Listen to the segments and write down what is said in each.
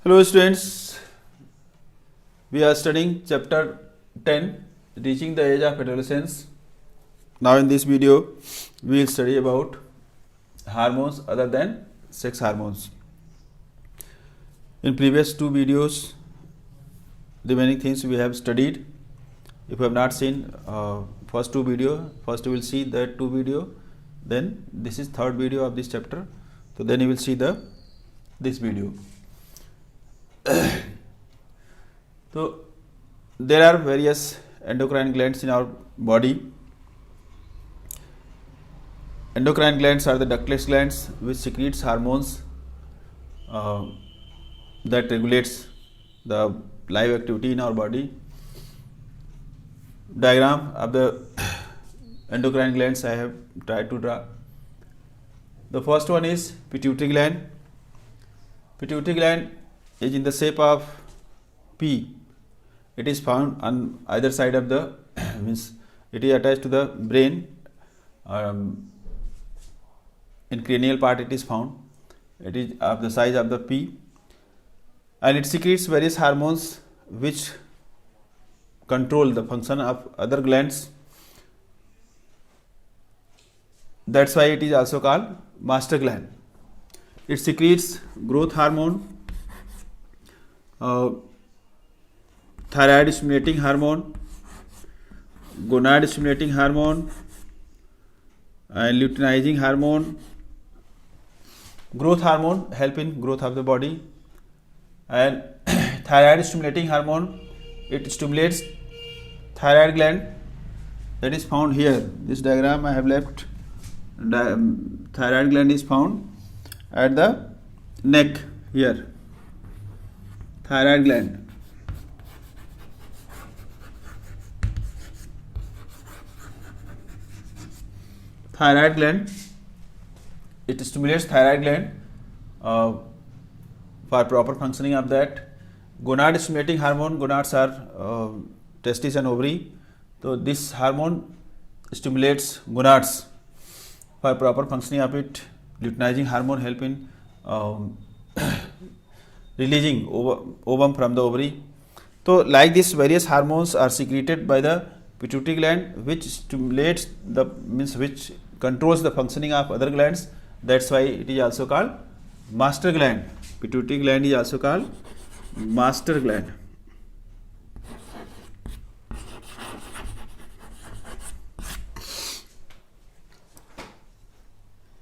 Hello students, we are studying chapter 10, reaching the age of adolescence. Now in this video, we will study about hormones other than sex hormones. In previous two videos, remaining things we have studied. If you have not seen first two video, first you will see that two video, then this is third video of this chapter. So then you will see this video. So there are various endocrine glands in our body. Endocrine glands are the ductless glands which secretes hormones that regulates the live activity in our body. Diagram of the endocrine glands I have tried to draw. The first one is pituitary gland. Pituitary gland is in the shape of P. It is found on either side of the means it is attached to the brain. In cranial part it is found. It is of the size of the P, and it secretes various hormones which control the function of other glands. That's why it is also called master gland. It secretes growth hormone, thyroid stimulating hormone, gonad stimulating hormone, and luteinizing hormone. Growth hormone help in growth of the body, and thyroid stimulating hormone, it stimulates thyroid gland that is found here. This diagram I have left. Thyroid gland is found at the neck here. Thyroid gland. Thyroid gland, it stimulates thyroid gland for proper functioning of that. Gonad stimulating hormone, gonads are testes and ovary. So this hormone stimulates gonads for proper functioning of it. Luteinizing hormone help in releasing ovum from the ovary. So like this, various hormones are secreted by the pituitary gland, which stimulates the which controls the functioning of other glands. That's why it is also called master gland. Pituitary gland is also called master gland.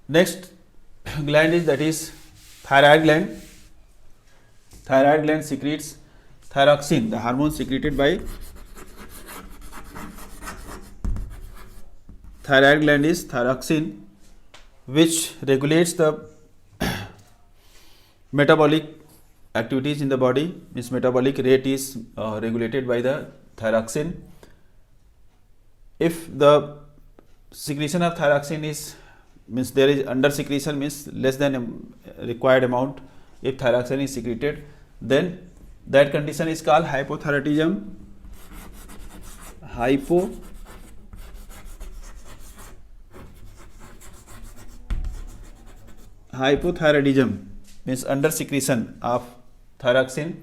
Next gland is thyroid gland. Thyroid gland secretes thyroxine, the hormone secreted by thyroid gland is thyroxine, which regulates the metabolic activities in the body. Means metabolic rate is regulated by the thyroxine. If the secretion of thyroxine is means there is under secretion, means less than required amount, if thyroxine is secreted, then that condition is called hypothyroidism. Hypothyroidism means under secretion of thyroxine.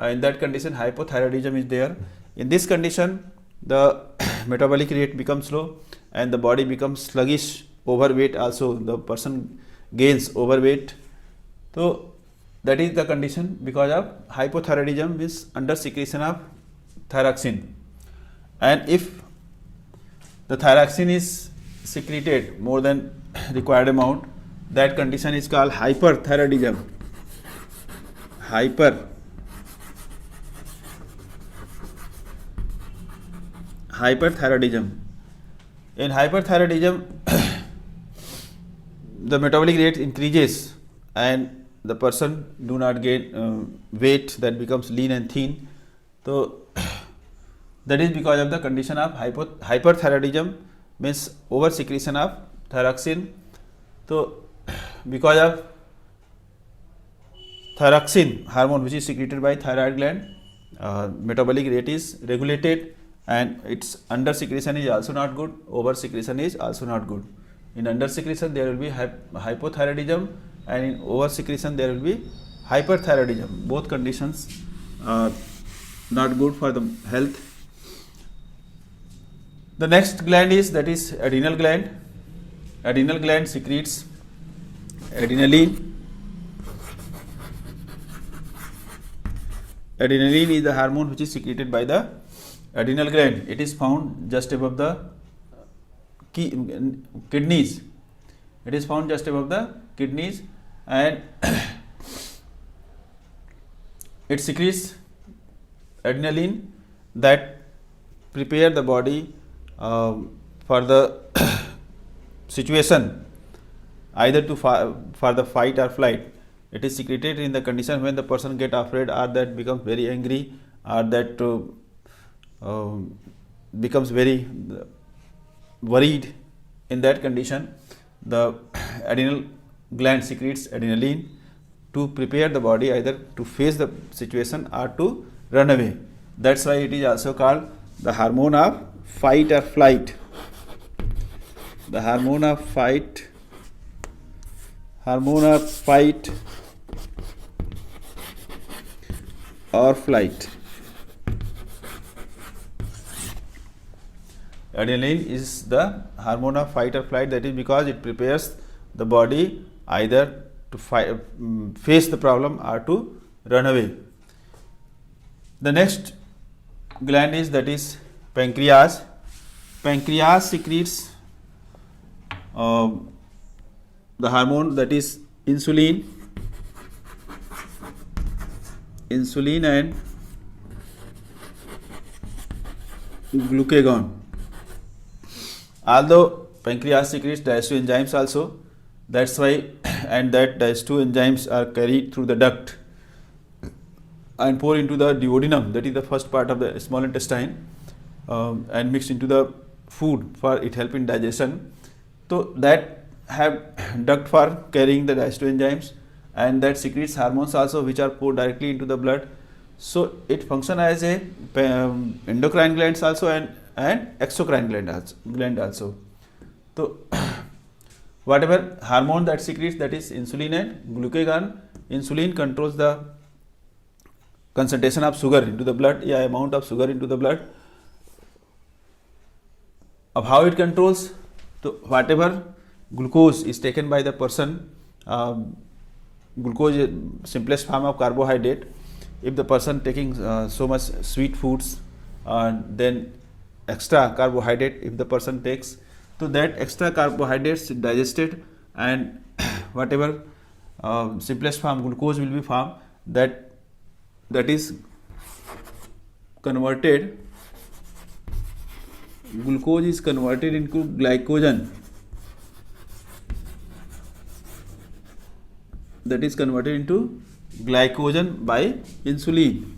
In that condition, hypothyroidism is there. In this condition, the metabolic rate becomes low and the body becomes sluggish. Overweight also, the person gains overweight. So that is the condition because of hypothyroidism, means under secretion of thyroxine. And if the thyroxine is secreted more than required amount, that condition is called hyperthyroidism. Hyperthyroidism. In hyperthyroidism, the metabolic rate increases and the person do not gain weight, that becomes lean and thin. So that is because of the condition of hyperthyroidism, means over secretion of thyroxine. So because of thyroxine hormone which is secreted by thyroid gland, metabolic rate is regulated, and its under secretion is also not good, over secretion is also not good. In under secretion there will be hypothyroidism, and in over secretion there will be hyperthyroidism. Both conditions are not good for the health. The next gland is, that is adrenal gland. Adrenal gland secretes adrenaline. Adrenaline is the hormone which is secreted by the adrenal gland. It is found just above the kidneys. It is found just above the kidneys, and it secretes adrenaline that prepare the body for the situation, either to for the fight or flight. It is secreted in the condition when the person get afraid, or that becomes very angry, or that becomes very worried. In that condition, the adrenal gland secretes adrenaline to prepare the body either to face the situation or to run away. That's why it is also called the hormone of fight or flight. The hormone of fight or flight. Adrenaline is the hormone of fight or flight. That is because it prepares the body either to face the problem or to run away. The next gland is, that is pancreas. Pancreas secretes the hormone, that is insulin and glucagon. Although pancreas secretes digestive enzymes also, that's why, and that digestive enzymes are carried through the duct and pour into the duodenum, that is the first part of the small intestine, and mixed into the food for it help in digestion. So that have duct for carrying the digestive enzymes, and that secretes hormones also, which are poured directly into the blood. So it functions as a endocrine glands also and exocrine gland also. So whatever hormone that secretes, that is insulin and glucagon. Insulin controls the concentration of sugar into the blood, amount of sugar into the blood. Of how it controls, so whatever glucose is taken by the person, glucose is simplest form of carbohydrate. If the person taking so much sweet foods, then extra carbohydrate if the person takes, so that extra carbohydrates digested, and whatever simplest form glucose will be formed, that is converted, glucose is converted into glycogen, that is converted into glycogen by insulin.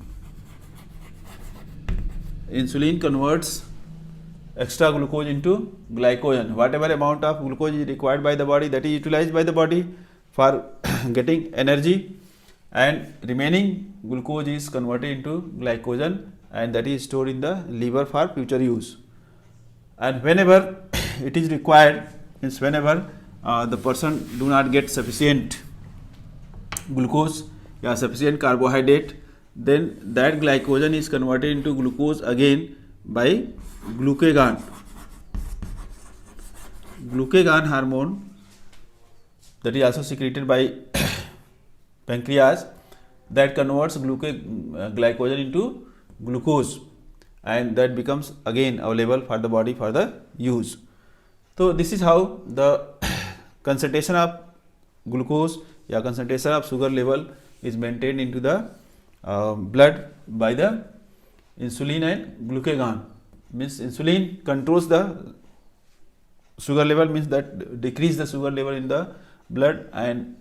Insulin converts extra glucose into glycogen. Whatever amount of glucose is required by the body, that is utilized by the body for getting energy, and remaining glucose is converted into glycogen, and that is stored in the liver for future use. And whenever it is required, means whenever the person do not get sufficient glucose or sufficient carbohydrate, then that glycogen is converted into glucose again by glucagon. Glucagon hormone, that is also secreted by pancreas, that converts glycogen into glucose, and that becomes again available for the body for the use. So this is how the concentration of glucose or concentration of sugar level is maintained into the blood by the insulin and glucagon. Means insulin controls the sugar level, means that decrease the sugar level in the blood, and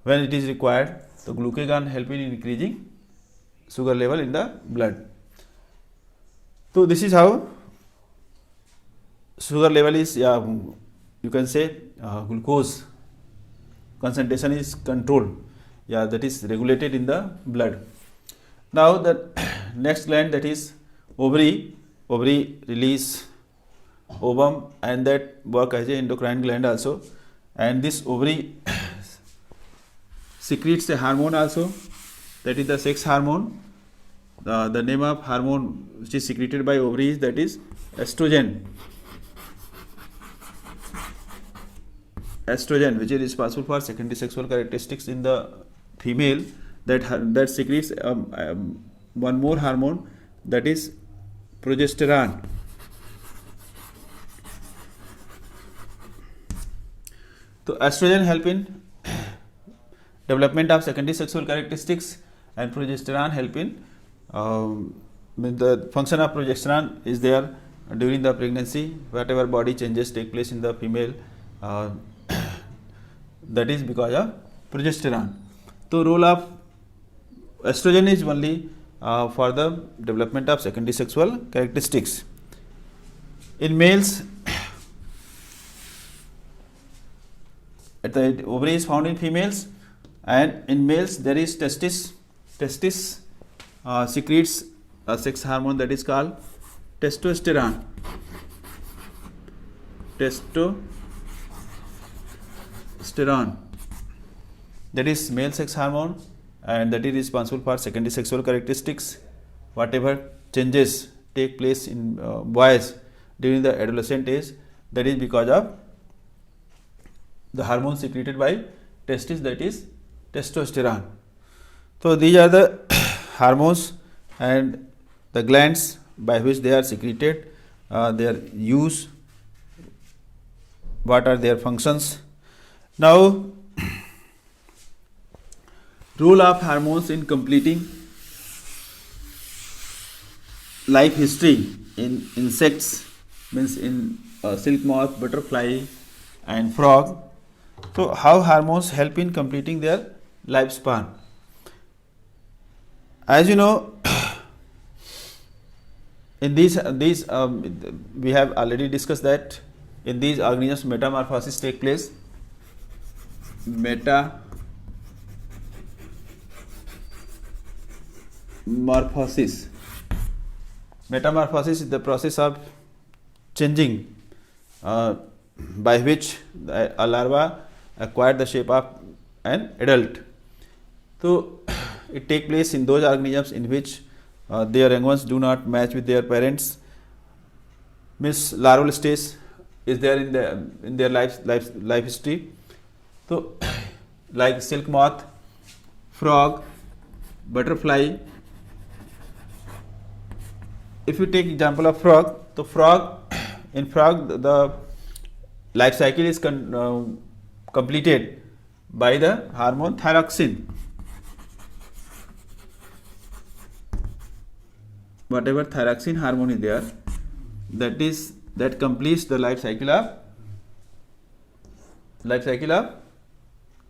when it is required, the glucagon help in increasing sugar level in the blood. So this is how sugar level is, you can say glucose concentration is controlled, that is regulated in the blood. Now the next gland, that is ovary. Ovary release ovum, and that work as a endocrine gland also, and this ovary secretes a hormone also, that is the sex hormone. The name of hormone which is secreted by ovaries, that is estrogen. Estrogen, which is responsible for secondary sexual characteristics in the female, that secretes one more hormone, that is progesterone. So estrogen help in development of secondary sexual characteristics, and progesterone help in the function of progesterone is there during the pregnancy. Whatever body changes take place in the female, that is because of progesterone. So role of estrogen is only for the development of secondary sexual characteristics. In males, the ovary is found in females, and in males there is testis. Testis secretes a sex hormone that is called testosterone. Testosterone, that is male sex hormone, and that is responsible for secondary sexual characteristics. Whatever changes take place in boys during the adolescent age, that is because of the hormone secreted by testis, that is testosterone. So these are the hormones and the glands by which they are secreted, their use, what are their functions. Now, role of hormones in completing life history in insects, means in silk moth, butterfly and frog. So how hormones help in completing their lifespan? As you know, in these we have already discussed that in these organisms metamorphosis take place. Metamorphosis is the process of changing by which a larva acquired the shape of an adult. So it takes place in those organisms in which their young ones do not match with their parents. Means larval stage is there in their life history. So like silk moth, frog, butterfly. If you take example of frog, so in frog the life cycle is completed by the hormone thyroxine. Whatever thyroxine hormone is there, that completes the life cycle of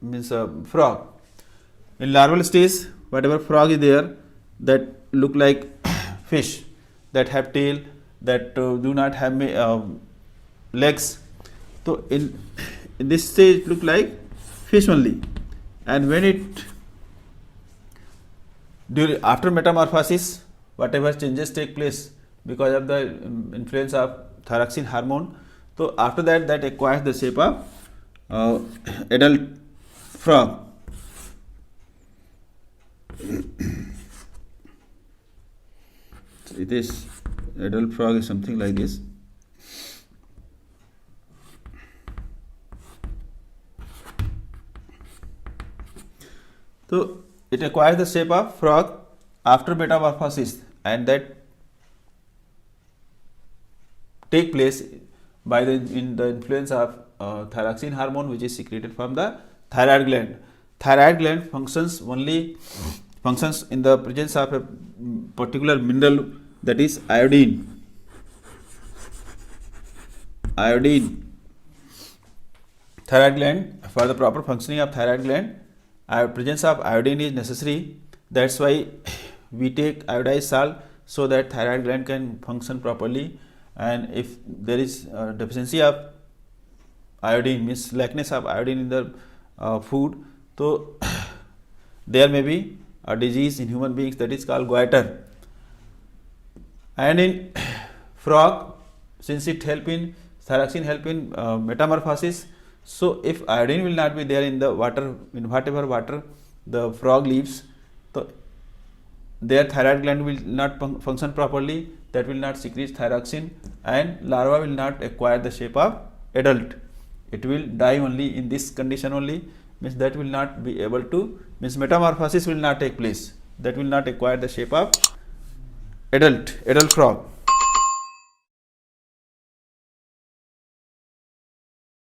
means frog. In larval stage, whatever frog is there that look like fish, that have tail, that do not have legs. So in this stage it look like fish only, and when after metamorphosis, whatever changes take place because of the influence of thyroxine hormone, so after that acquires the shape of adult frog. It is adult frog is something like this. So it acquires the shape of frog after metamorphosis, and that take place by the influence of thyroxine hormone, which is secreted from the thyroid gland. Thyroid gland functions in the presence of a particular mineral, that is iodine. Thyroid gland, for the proper functioning of thyroid gland, presence of iodine is necessary. That's why we take iodized salt, so that thyroid gland can function properly. And if there is deficiency of iodine, means lackness of iodine in the food, so there may be a disease in human beings, that is called goiter. And in frog, since thyroxine help in metamorphosis, so if iodine will not be there in the water, in whatever water the frog leaves, so their thyroid gland will not function properly, that will not secrete thyroxine, and larva will not acquire the shape of adult. It will die only in this condition only, means that will not be able to, means metamorphosis will not take place, that will not acquire the shape of adult frog.